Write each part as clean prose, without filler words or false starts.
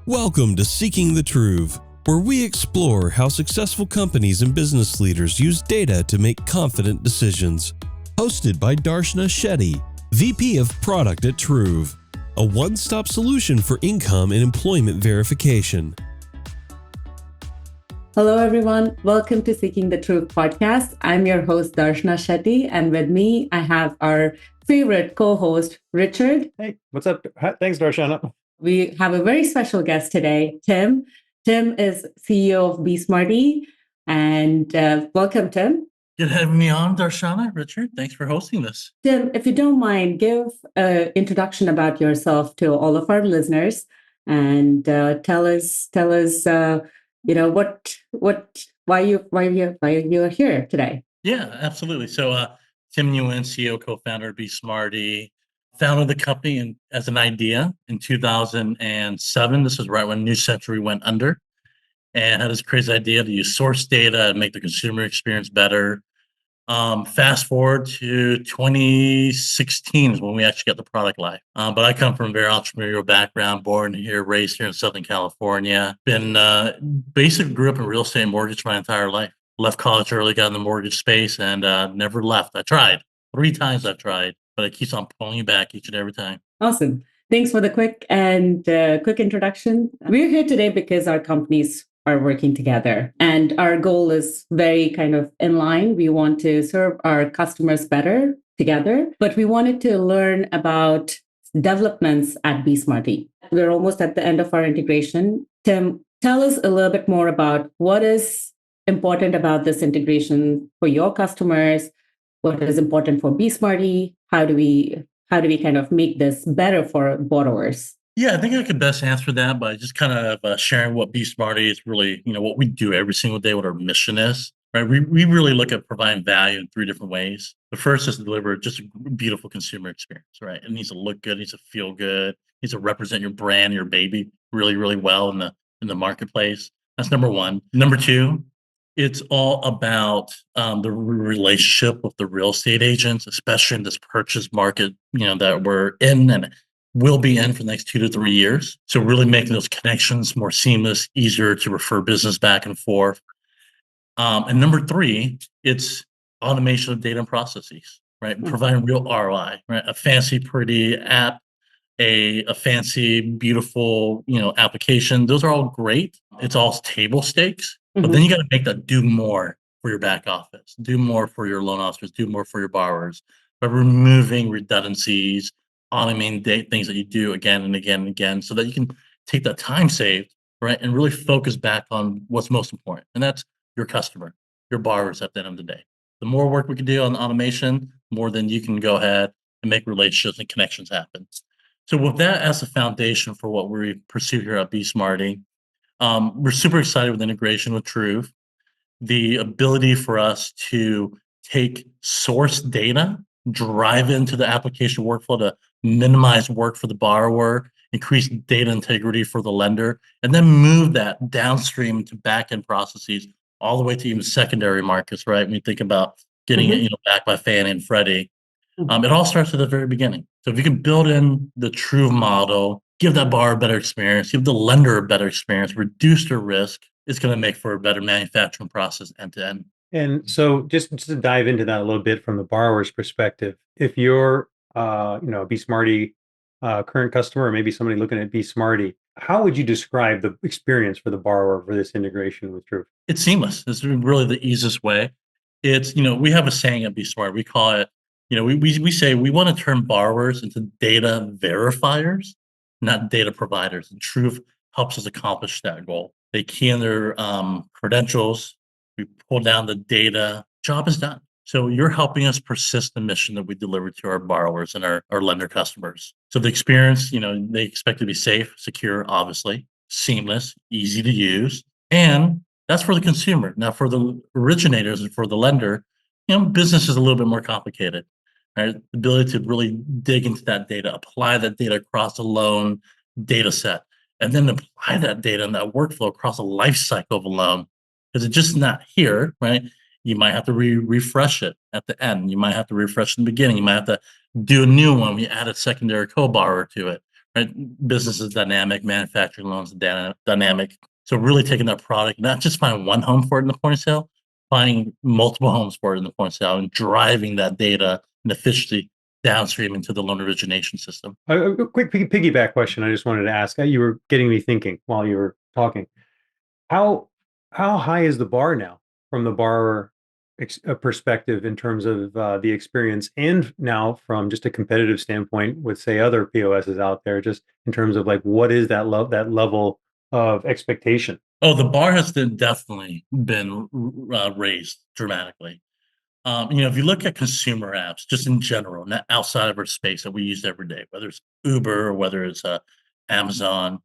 Welcome to Seeking the TRUV, where we explore how successful companies and business leaders use data to make confident decisions. Hosted by Darshana Shetty, VP of Product at TRUV, a one-stop solution for income and employment verification. Hello, everyone. Welcome to Seeking the TRUV podcast. I'm your host, Darshana Shetty, and with me, I have our favorite co-host, Richard. Hey, what's up? Thanks, Darshana. We have a very special guest today, Tim. Tim is CEO of BeSmartee, and welcome, Tim. Good having me on, Darshana. Richard, thanks for hosting this. Tim, if you don't mind, give an introduction about yourself to all of our listeners, and tell us, why you're here today. Yeah, absolutely. So, Tim Nguyen, CEO, co-founder of BeSmartee, founded the company as an idea in 2007. This is right when New Century went under, and had this crazy idea to use source data and make the consumer experience better. Fast forward to 2016 is when we actually got the product live. But I come from a very entrepreneurial background, born here, raised here in Southern California. Basically grew up in real estate and mortgage my entire life. Left college early, got in the mortgage space, and never left. I tried. 3 times I've tried, but it keeps on pulling you back each and every time. Awesome. Thanks for the quick introduction. We're here today because our companies are working together, and our goal is very kind of in line. We want to serve our customers better together, but we wanted to learn about developments at BeSmartee. We're almost at the end of our integration. Tim, tell us a little bit more about what is important about this integration for your customers. What is important for BeSmartee? How do we kind of make this better for borrowers? Yeah, I think I could best answer that by just kind of sharing what BeSmartee is really, what we do every single day, what our mission is, right? We really look at providing value in 3 different ways. The first is to deliver just a beautiful consumer experience, right? It needs to look good, it needs to feel good, it needs to represent your brand, your baby really, really well in the marketplace. That's number 1. Number 2, it's all about the relationship with the real estate agents, especially in this purchase market, that we're in and will be in for the next 2 to 3 years. So really making those connections more seamless, easier to refer business back and forth. And number 3, it's automation of data and processes, right? Providing real ROI, right? A fancy, pretty app, a fancy, beautiful, application. Those are all great. It's all table stakes. But then you got to make that do more for your back office, do more for your loan officers, do more for your borrowers, by removing redundancies, automating things that you do again and again and again, so that you can take that time saved, right, and really focus back on what's most important, and that's your customer, your borrowers at the end of the day. The more work we can do on automation, more than you can go ahead and make relationships and connections happen. So with that as the foundation for what we pursue here at BeSmartee, we're super excited with integration with TRUV, the ability for us to take source data, drive into the application workflow to minimize work for the borrower, increase data integrity for the lender, and then move that downstream to back-end processes all the way to even secondary markets, right? When you think about getting it, backed by Fannie and Freddie, it all starts at the very beginning. So if you can build in the TRUV model, give that borrower a better experience, give the lender a better experience, reduce their risk, it's going to make for a better manufacturing process end to end. And so just to dive into that a little bit from the borrower's perspective, if you're, a BeSmartee current customer, or maybe somebody looking at BeSmartee, how would you describe the experience for the borrower for this integration with TRUV? It's seamless. It's really the easiest way. It's, we have a saying at BeSmartee. We call it, we say we want to turn borrowers into data verifiers, not data providers. And TRUV helps us accomplish that goal. They key in their credentials, we pull down the data, job is done. So you're helping us persist the mission that we deliver to our borrowers and our lender customers. So the experience, they expect to be safe, secure, obviously, seamless, easy to use. And that's for the consumer. Now for the originators and for the lender, business is a little bit more complicated. Right? The ability to really dig into that data, apply that data across a loan data set, and then apply that data and that workflow across a life cycle of a loan. Because it's just not here, right? You might have to refresh it at the end. You might have to refresh in the beginning. You might have to do a new one. We add a secondary co-borrower to it, right? Business is dynamic, manufacturing loans dynamic. So really taking that product, not just finding one home for it in the point of sale, finding multiple homes for it in the point of sale and driving that data and efficiency downstream into the loan origination system. A quick piggyback question I just wanted to ask. You were getting me thinking while you were talking. How high is the bar now from the borrower perspective in terms of the experience, and now from just a competitive standpoint with, say, other POSs out there, just in terms of like what is that level of expectation? Oh, the bar has definitely been raised dramatically. If you look at consumer apps, just in general, not outside of our space that we use every day, whether it's Uber or whether it's Amazon,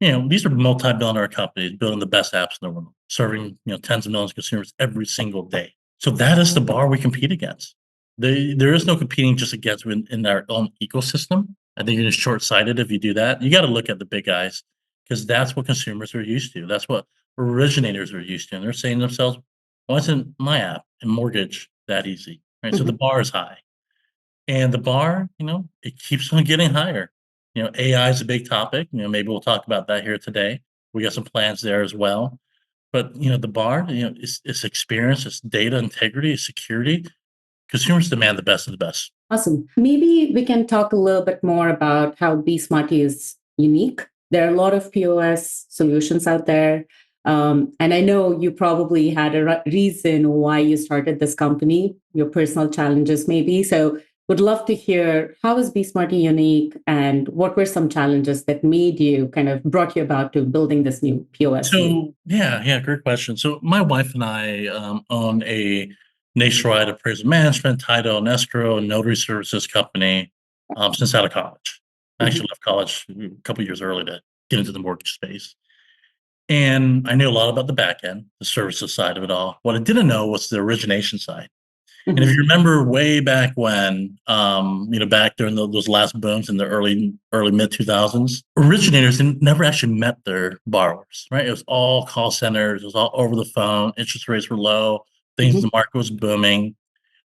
these are multi-billion-dollar companies building the best apps in the world, serving tens of millions of consumers every single day. So that is the bar we compete against. There is no competing just against in our own ecosystem. I think you're just short-sighted if you do that. You got to look at the big guys because that's what consumers are used to. That's what originators are used to, and they're saying to themselves, "Why isn't my app and mortgage that easy?" Right. So the bar is high, and the bar, it keeps on getting higher. AI is a big topic. Maybe we'll talk about that here today. We got some plans there as well. But the bar, it's experience, it's data integrity, it's security. Consumers demand the best of the best. Awesome. Maybe we can talk a little bit more about how BeSmartee is unique. There are a lot of POS solutions out there. And I know you probably had a reason why you started this company, your personal challenges maybe. So would love to hear, how is BeSmartee unique, and what were some challenges that made you brought you about to building this new POS? So great question. So my wife and I own a nationwide appraisal management, title, and escrow and notary services company since out of college. I actually left college a couple of years early to get into the mortgage space. And I knew a lot about the back end, the services side of it all. What I didn't know was the origination side. And if you remember way back when, back during those last booms in the early mid 2000s, originators never actually met their borrowers, right? It was all call centers, it was all over the phone, interest rates were low, the market was booming.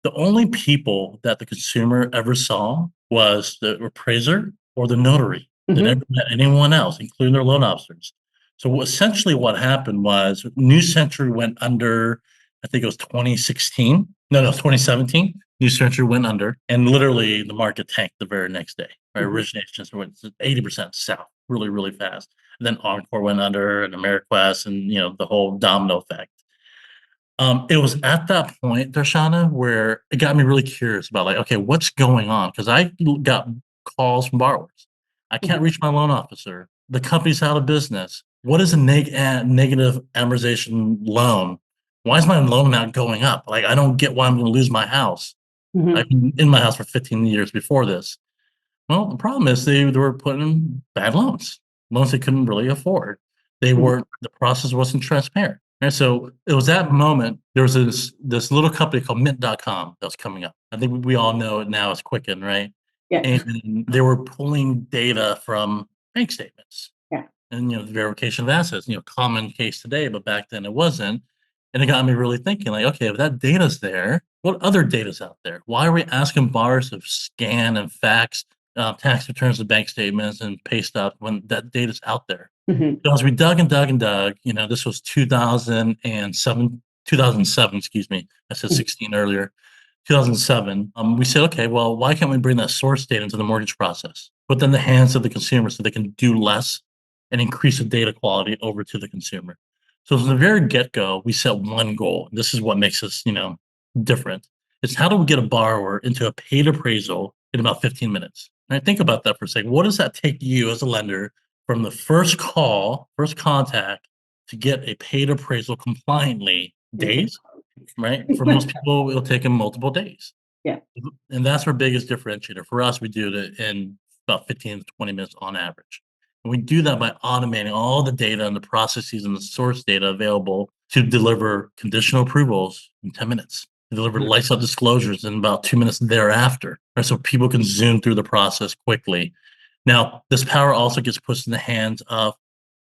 The only people that the consumer ever saw was the appraiser or the notary. They never met anyone else, including their loan officers. So essentially what happened was New Century went under, I think it was 2016. No, 2017. New Century went under, and literally the market tanked the very next day. Right? Originations went 80% south, really, really fast. And then Encore went under, and AmeriQuest, and the whole domino effect. It was at that point, Darshana, where it got me really curious about, like, okay, what's going on? Because I got calls from borrowers. I can't reach my loan officer. The company's out of business. What is a negative amortization loan? Why is my loan amount going up? Like, I don't get why I'm going to lose my house. I've been in my house for 15 years before this. Well, the problem is they were putting in bad loans they couldn't really afford. They weren't, the process wasn't transparent. And so it was that moment, there was this little company called Mint.com that was coming up. I think we all know it now as Quicken, right? Yeah. And they were pulling data from bank statements. Yeah. And, the verification of assets, common case today, but back then it wasn't. And it got me really thinking, like, okay, if that data's there, what other data's out there? Why are we asking borrowers to scan and fax tax returns and bank statements and pay stuff when that data's out there? So as we dug and dug and dug, this was 2007, excuse me. I said 16 earlier. 2007, we said, okay, well, why can't we bring that source data into the mortgage process? Put them in the hands of the consumer so they can do less and increase the data quality over to the consumer. So from the very get-go, we set one goal. This is what makes us, different. It's how do we get a borrower into a paid appraisal in about 15 minutes? Right? Think about that for a second. What does that take you as a lender from the first call, first contact, to get a paid appraisal compliantly? Days, right? For most people, it'll take them multiple days. Yeah. And that's our biggest differentiator. For us, we do it in about 15 to 20 minutes on average. And we do that by automating all the data and the processes and the source data available to deliver conditional approvals in 10 minutes, to deliver lifestyle disclosures in about 2 minutes thereafter, right? So people can zoom through the process quickly. Now, this power also gets pushed in the hands of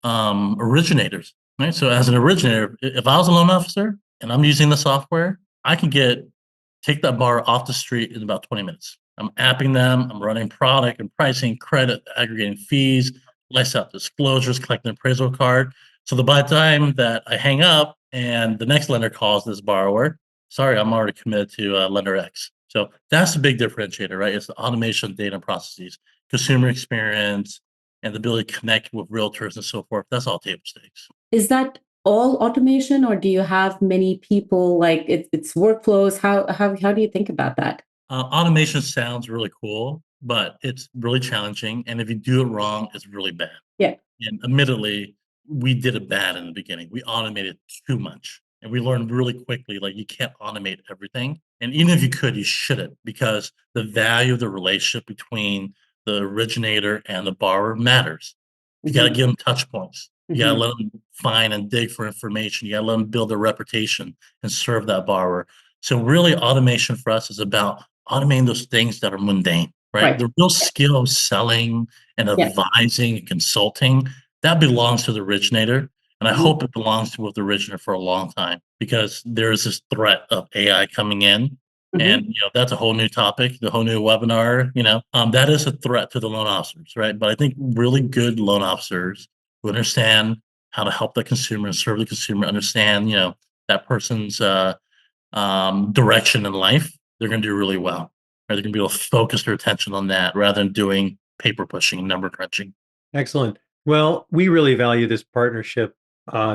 originators, right? So as an originator, if I was a loan officer and I'm using the software, I can take that borrower off the street in about 20 minutes. I'm apping them, I'm running product and pricing, credit, aggregating fees, lifestyle disclosures, collecting an appraisal card. So that by the time that I hang up and the next lender calls this borrower, sorry, I'm already committed to lender X. So that's the big differentiator, right? It's the automation of data and processes, consumer experience, and the ability to connect with realtors and so forth. That's all table stakes. Is that all automation, or do you have many people, like it's workflows? How do you think about that? Automation sounds really cool, but it's really challenging. And if you do it wrong, it's really bad. Yeah. And admittedly, we did it bad in the beginning. We automated too much. And we learned really quickly, like you can't automate everything. And even if you could, you shouldn't, because the value of the relationship between the originator and the borrower matters. You got to give them touch points. You got to let them find and dig for information. You got to let them build their reputation and serve that borrower. So really, automation for us is about automating those things that are mundane, right? Right. The real skill of selling and Yeah. advising and consulting, that belongs to the originator. And I hope it belongs to the originator for a long time, because there is this threat of AI coming in. And that's a whole new topic, the whole new webinar. That is a threat to the loan officers, right? But I think really good loan officers who understand how to help the consumer and serve the consumer, understand that person's direction in life, they're going to do really well. Right? They're going to be able to focus their attention on that rather than doing paper pushing and number crunching. Excellent. Well, we really value this partnership,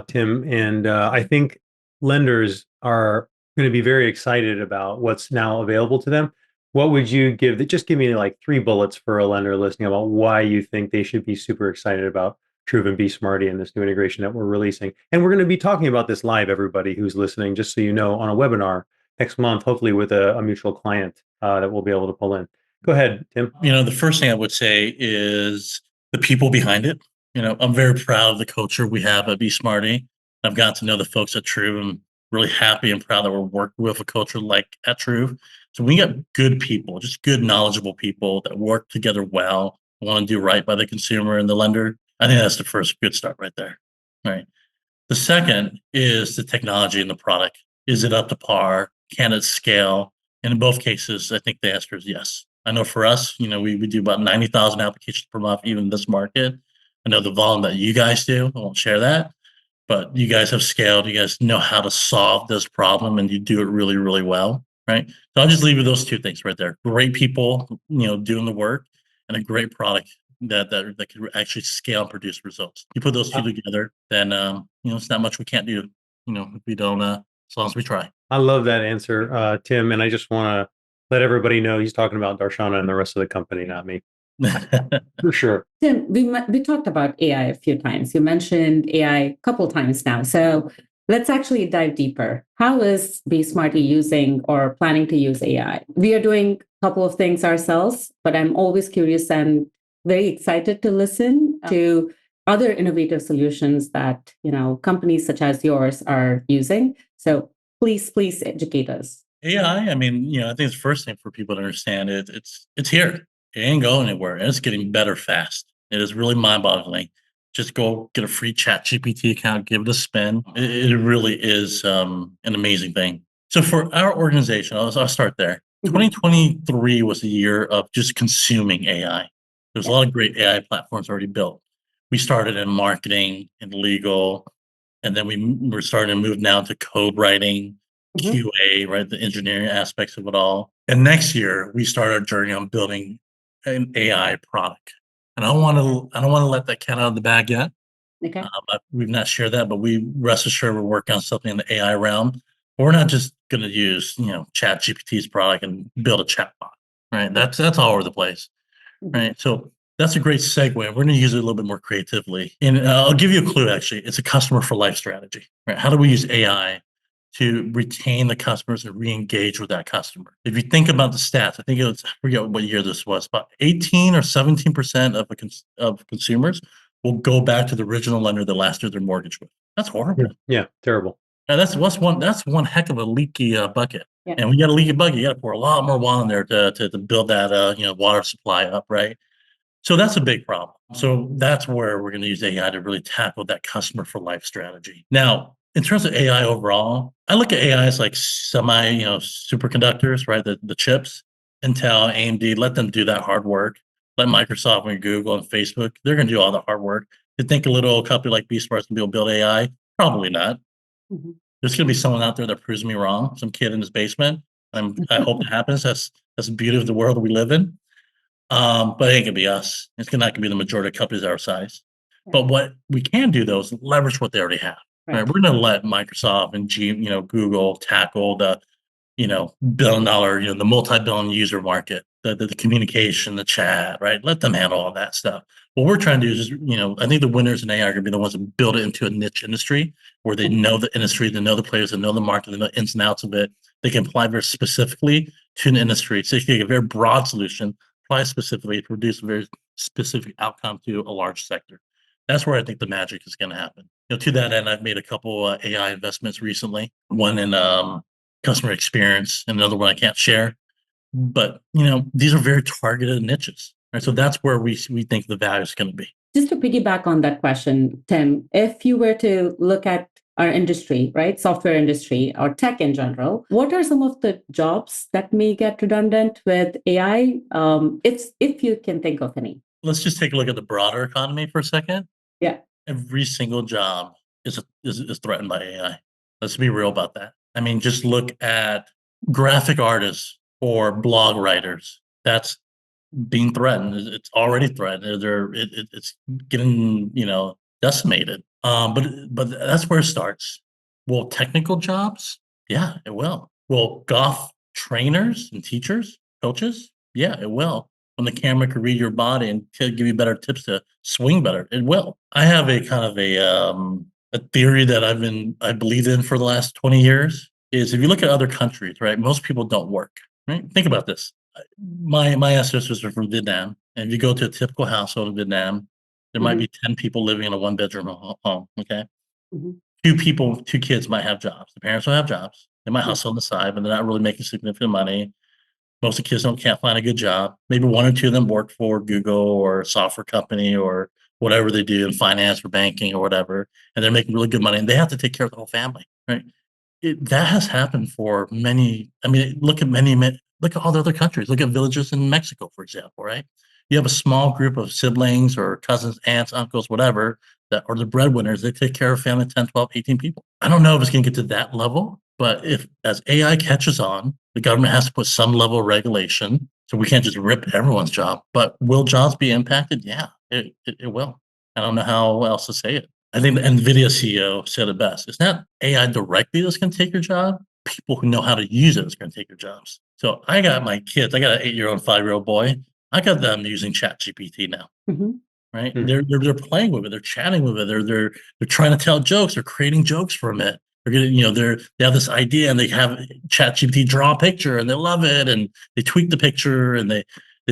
Tim, and I think lenders are going to be very excited about what's now available to them. What would you give? Just give me like 3 bullets for a lender listening about why you think they should be super excited about TRUV and BeSmartee and this new integration that we're releasing. And we're going to be talking about this live, everybody who's listening, just so you know, on a webinar next month, hopefully with a mutual client that we'll be able to pull in. Go ahead, Tim. The first thing I would say is the people behind it. I'm very proud of the culture we have at BeSmartee. I've gotten to know the folks at TRUV. I'm really happy and proud that we're working with a culture like at TRUV. So we got good people, just good, knowledgeable people that work together well, want to do right by the consumer and the lender. I think that's the first good start right there. Right. The second is the technology and the product. Is it up to par? Can it scale? And in both cases, I think the answer is yes. I know for us, we do about 90,000 applications per month, even in this market. I know the volume that you guys do, I won't share that, but you guys have scaled. You guys know how to solve this problem, and you do it really, really well, right? So I'll just leave you those 2 things right there. Great people, doing the work, and a great product that could actually scale and produce results. You put those 2 together, then it's not much we can't do, if we don't, as long as we try. I love that answer, Tim. And I just want to let everybody know he's talking about Darshana and the rest of the company, not me. For sure. Tim, we talked about AI a few times. You mentioned AI a couple times now. So let's actually dive deeper. How is BeSmartee using or planning to use AI? We are doing a couple of things ourselves, but I'm always curious and very excited to listen to other innovative solutions that companies such as yours are using. So please educate us. AI, I think it's the first thing for people to understand it's here. It ain't going anywhere, and it's getting better fast. It is really mind-boggling. Just go get a free ChatGPT account, give it a spin. It really is an amazing thing. So for our organization, I'll start there. 2023 was a year of just consuming AI. There's a lot of great AI platforms already built. We started in marketing and legal, and then we're starting to move now to code writing, QA, right? The engineering aspects of it all. And next year, we start our journey on building an AI product. And I don't want to let that cat out of the bag yet. Okay. We've not shared that, but we rest assured we're working on something in the AI realm. We're not just going to use ChatGPT's product and build a chatbot, right? That's all over the place, right? So that's a great segue. We're going to use it a little bit more creatively. And I'll give you a clue, actually. It's a customer for life strategy, right? How do we use AI to retain the customers and re-engage with that customer? If you think about the stats, I forget what year this was, about 18 or 17% of consumers will go back to the original lender that last year their mortgage with. That's horrible. Yeah, terrible. And that's one heck of a leaky bucket. Yeah. And when you got a leaky bucket, you got to pour a lot more water in there to build that water supply up, right? So that's a big problem. So that's where we're going to use AI to really tackle that customer for life strategy. Now, in terms of AI overall, I look at AI as like superconductors, right? The chips. Intel, AMD, let them do that hard work. Let Microsoft and Google and Facebook, they're going to do all the hard work. You think a little company like BeSmartee can be able to build AI? Probably not. Mhm. There's going to be someone out there that proves me wrong, some kid in his basement. I hope that happens. That's the beauty of the world we live in. But it ain't gonna be us. It's not gonna be the majority of companies our size. But what we can do though is leverage what they already have. Right? We're gonna let Microsoft and Google tackle the billion dollar, the multi-billion user market, the communication, the chat, right? Let them handle all that stuff. What we're trying to do is, I think the winners in AI are gonna be the ones that build it into a niche industry where they know the industry, they know the players, they know the market, they know the ins and outs of it. They can apply very specifically to an industry. So you can get a very broad solution, apply specifically to produce a very specific outcome to a large sector. That's where I think the magic is going to happen. To that end, I've made a couple AI investments recently. One in customer experience, and another one I can't share. But these are very targeted niches, right? So that's where we think the value is going to be. Just to piggyback on that question, Tim, if you were to look at our industry, right, software industry or tech in general, what are some of the jobs that may get redundant with AI? If you can think of any. Let's just take a look at the broader economy for a second. Yeah. Every single job is threatened by AI. Let's be real about that. I mean, just look at graphic artists or blog writers. That's being threatened. It's already threatened. It's getting decimated. But that's where it starts. Will technical jobs? Yeah, it will. Will golf trainers and teachers, coaches? Yeah, it will. When the camera can read your body and give you better tips to swing better, it will. I have a kind of a theory that I believe in for the last 20 years is if you look at other countries, right? Most people don't work, right? Think about this. My ancestors are from Vietnam, and if you go to a typical household in Vietnam, there might be 10 people living in a one-bedroom home, okay? Mm-hmm. Two kids might have jobs. The parents will have jobs. They might hustle on the side, but they're not really making significant money. Most of the kids can't find a good job. Maybe one or two of them work for Google or a software company or whatever they do in finance or banking or whatever, and they're making really good money, and they have to take care of the whole family, right? That has happened for many. I mean, look at all the other countries. Look at villages in Mexico, for example, right? You have a small group of siblings or cousins, aunts, uncles, whatever, that are the breadwinners. They take care of family, 10, 12, 18 people. I don't know if it's going to get to that level, but if as AI catches on, the government has to put some level of regulation. So we can't just rip everyone's job. But will jobs be impacted? Yeah, it will. I don't know how else to say it. I think the NVIDIA CEO said it best. It's not AI directly that's going to take your job. People who know how to use it is going to take your jobs. So I got my kids. I got an 8-year-old, 5-year-old boy. I got them using ChatGPT now. Mm-hmm. Right? Mm-hmm. They're playing with it. They're chatting with it. They're trying to tell jokes. They're creating jokes from it. They're getting, they have this idea and they have ChatGPT draw a picture and they love it and they tweak the picture and they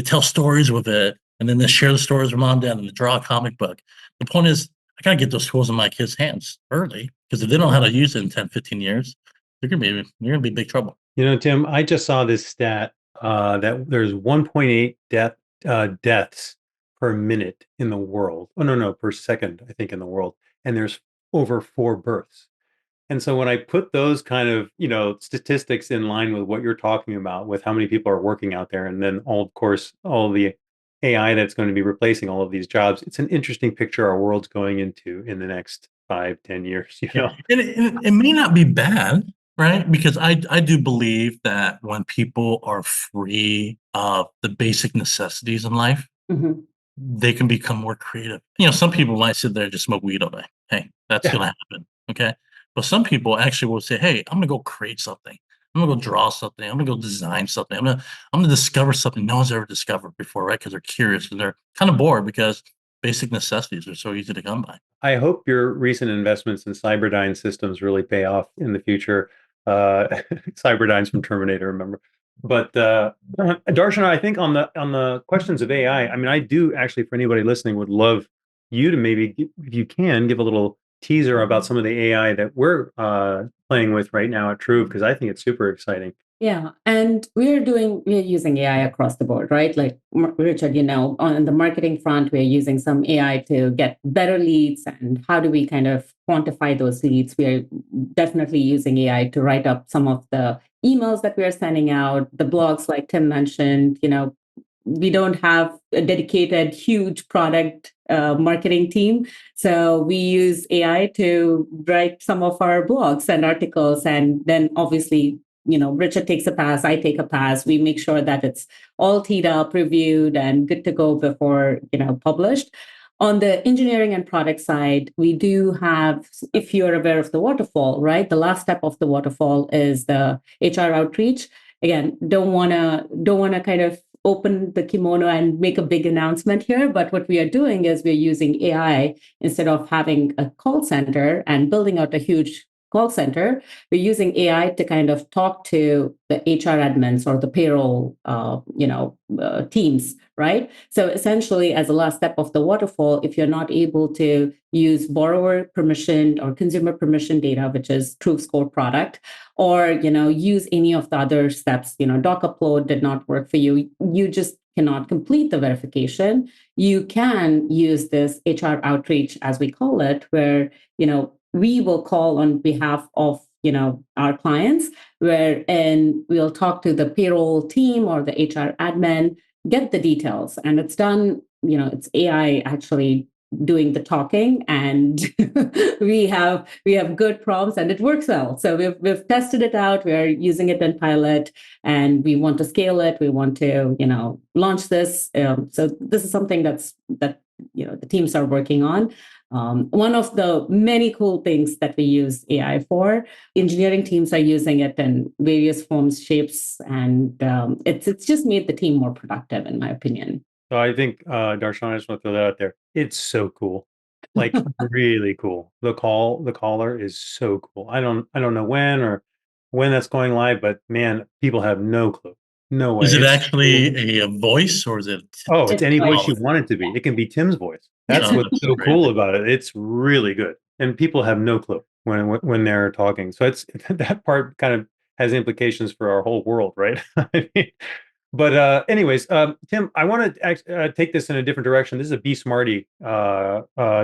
tell stories with it and then they share the stories with mom and dad and they draw a comic book. The point is, I gotta get those tools in my kids' hands early because if they don't know how to use it in 10, 15 years, you're gonna be in big trouble. Tim, I just saw this stat that there's 1.8 deaths per minute in the world. Oh no, per second, I think, in the world, and there's over 4 births. And so when I put those kind of statistics in line with what you're talking about, with how many people are working out there, and then all the AI that's going to be replacing all of these jobs, it's an interesting picture our world's going into in the next 5-10 years. And it may not be bad, right? Because I do believe that when people are free of the basic necessities in life, mm-hmm. they can become more creative. Some people might sit there and just smoke weed all day. Hey, that's going to happen. Okay. But some people actually will say, hey, I'm going to go create something. I'm going to go draw something. I'm going to go design something. I'm going to discover something no one's ever discovered before, right? Because they're curious and they're kind of bored because basic necessities are so easy to come by. I hope your recent investments in Cyberdyne systems really pay off in the future. Cyberdyne's from Terminator, remember? But Darshana, I think on the questions of AI, I mean, I do actually, for anybody listening, would love you to maybe, if you can, give a little teaser about some of the AI that we're playing with right now at TRUV, because I think it's super exciting. Yeah, and we're using AI across the board, right? Like Richard, on the marketing front, we're using some AI to get better leads. And how do we kind of quantify those leads? We are definitely using AI to write up some of the emails that we are sending out, the blogs like Tim mentioned, we don't have a dedicated huge product marketing team. So we use AI to write some of our blogs and articles. And then obviously, Richard takes a pass, I take a pass. We make sure that it's all teed up, reviewed, and good to go before, published. On the engineering and product side, we do have, if you're aware of the waterfall, right? The last step of the waterfall is the HR outreach. Again, don't wanna kind of open the kimono and make a big announcement here, but what we are doing is we're using AI instead of having a call center and building out a huge call center. We're using AI to kind of talk to the HR admins or the payroll, teams, right? So essentially, as a last step of the waterfall, if you're not able to use borrower permission or consumer permission data, which is TRUV's core product, or use any of the other steps, doc upload did not work for you, you just cannot complete the verification. You can use this HR outreach, as we call it, where we will call on behalf of our clients, wherein we'll talk to the payroll team or the HR admin, get the details, and it's done. It's AI actually doing the talking, and we have good prompts, and it works well. So we've tested it out. We're using it in pilot, and we want to scale it. We want to launch this. So this is something that the teams are working on. One of the many cool things that we use AI for, engineering teams are using it in various forms, shapes, and it's just made the team more productive, in my opinion. So I think, Darshana, I just want to throw that out there. It's so cool, like really cool. The caller is so cool. I don't know when that's going live, but man, people have no clue, no way. Is it It's actually a voice, or is it? it's any voice you Oh, want it to be. It can be Tim's voice. That's oh, what's that's so great. cool about it. It's really good, and people have no clue when they're talking. So it's that part kind of has implications for our whole world, right? I mean, but anyways, Tim, I want to take this in a different direction. This is a BeSmartee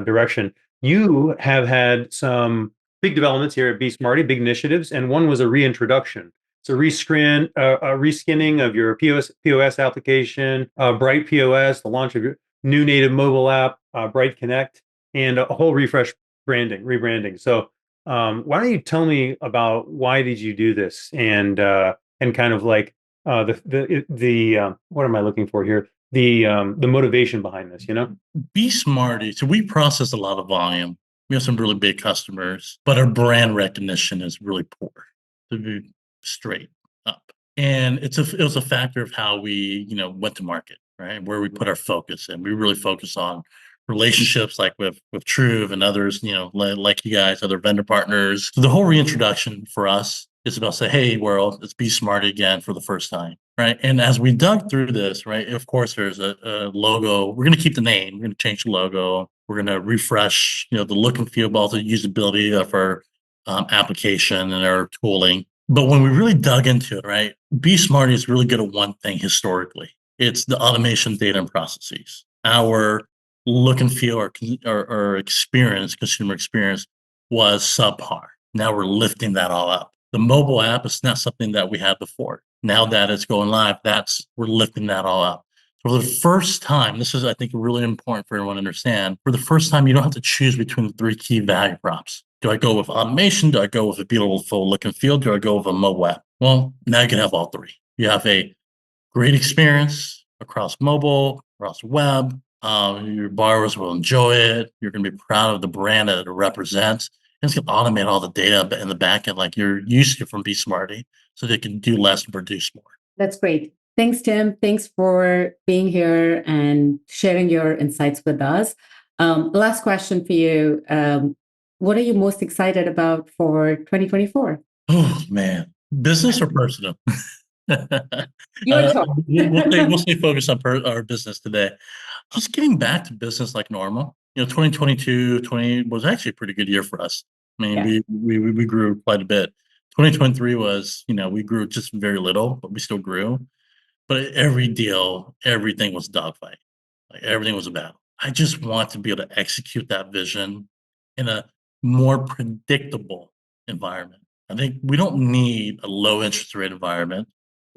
direction. You have had some big developments here at BeSmartee, big initiatives, and one was a reintroduction. It's a reskinning of your POS application, Bright POS, the launch of your new native mobile app, Bright Connect, and a whole rebranding. So why don't you tell me about why did you do this, and kind of like the what am I looking for here? The motivation behind this, BeSmartee. So we process a lot of volume. We have some really big customers, but our brand recognition is really poor, to be straight up. And it was a factor of how we, went to market, right? Where we put our focus in. We really focus on relationships like with TRUV and others, like you guys, other vendor partners. So the whole reintroduction for us is about say, hey, world, it's BeSmartee again for the first time, right? And as we dug through this, right, of course, there's a logo. We're going to keep the name. We're going to change the logo. We're going to refresh, the look and feel, but also usability of our application and our tooling. But when we really dug into it, right, BeSmartee is really good at one thing historically. It's the automation, data, and processes. Our look and feel or experience, consumer experience, was subpar. Now we're lifting that all up. The mobile app is not something that we had before. Now that it's going live, we're lifting that all up. For the first time, this is, I think, really important for everyone to understand. For the first time, you don't have to choose between the three key value props. Do I go with automation? Do I go with a beautiful look and feel? Do I go with a mobile app? Well, now you can have all three. You have a great experience across mobile, across web. Your borrowers will enjoy it. You're going to be proud of the brand that it represents. And it's going to automate all the data in the back end like you're used to from BeSmartee, so they can do less and produce more. That's great. Thanks, Tim. Thanks for being here and sharing your insights with us. Last question for you. What are you most excited about for 2024? Oh, man. Business or personal? Your choice. We'll stay focused on our business today. Just getting back to business like normal. 2022, was actually a pretty good year for us. I mean, Yeah. we grew quite a bit. 2023 was, we grew just very little, but we still grew. But every deal, everything was dogfight. Like everything was a battle. I just want to be able to execute that vision in a more predictable environment. I think we don't need a low interest rate environment.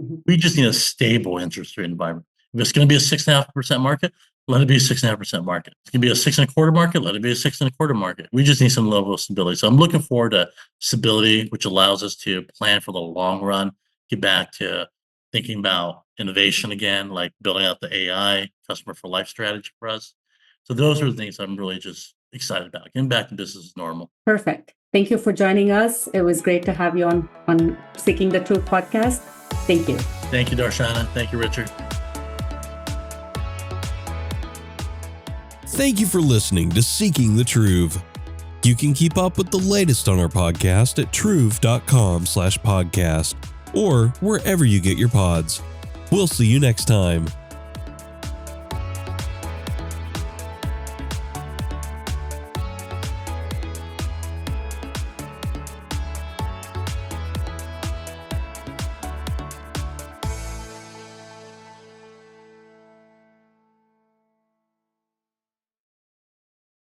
Mhm. We just need a stable interest rate environment. If it's going to be a 6.5% market, let it be a 6.5% market. It's going to be a 6.25% market, let it be a 6.25% market. We just need some level of stability. So I'm looking forward to stability, which allows us to plan for the long run, get back to thinking about innovation again, like building out the AI customer for life strategy for us. So those are the things I'm really just excited about. Getting back to business as normal. Perfect. Thank you for joining us. It was great to have you on Seeking the Truth podcast. Thank you. Thank you, Darshana. Thank you, Richard. Thank you for listening to Seeking the TRUV. You can keep up with the latest on our podcast at truv.com/podcast or wherever you get your pods. We'll see you next time.